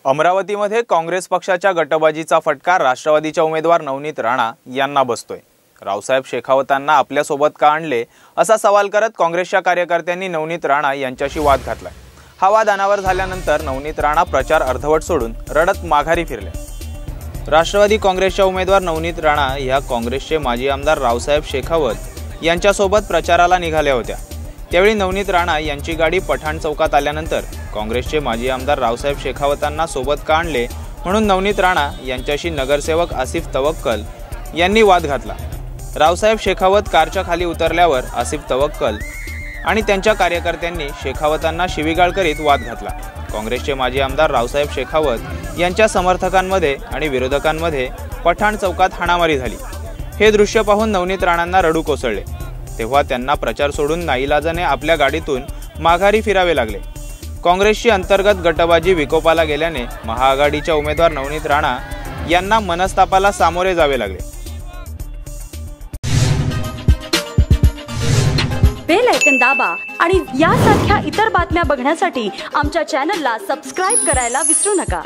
अमरावतीमध्ये काँग्रेस पक्षाच्या गटबाजीचा फटका राष्ट्रवादीच्या उमेदवार नवनीत राणा यांना बसतोय। रावसाहेब शेखावतांना आपल्या सोबत का आणले असा सवाल करत काँग्रेसच्या कार्यकर्त्यांनी नवनीत राणा यांच्याशी वाद घातला। हा वाद अनावर झाल्यानंतर नवनीत राणा प्रचार अर्धवट सोडून रडत माघारी फिरले। राष्ट्रवादी काँग्रेसच्या उमेदवार नवनीत राणा या काँग्रेसचे माजी आमदार रावसाहेब शेखावत यांच्यासोबत प्रचाराला निघाल्या होत्या। त्यावेळी नवनीत राणा यांची गाडी पठाण चौकात आल्यानंतर काँग्रेसचे माजी आमदार रावसाहेब शेखावतांना सोबत का आणले म्हणून नवनीत राणा यांच्याशी नगरसेवक आसिफ तवक्कल यांनी वाद घातला। रावसाहेब शेखावत कारच्या खाली उतरल्यावर आसिफ तवक्कल आणि त्यांच्या कार्यकर्त्यांनी शेखावतांना शिवीगाळ करीत वाद घातला। काँग्रेसचे माजी आमदार रावसाहेब शेखावत यांच्या समर्थकांमध्ये आणि विरोधकांमध्ये पठाण चौकात हाणामारी झाली। हे दृश्य पाहून नवनीत राणांना रडू कोसळले। तेव्हा त्यांना प्रचार सोडून नाईलाजाने आपल्या गाडीतून माघारी फिरावे लागले। काँग्रेसची अंतर्गत गटबाजी विकोपाला गेल्याने महाआघाडीच्या उमेदवार नवनीत राणा यांना मनस्तापाला सामोरे जावे लागले। बेल आयकॉन दाबा आणि यासारख्या इतर बातम्या बघण्यासाठी आमच्या चॅनलला सबस्क्राइब करायला विसरू नका।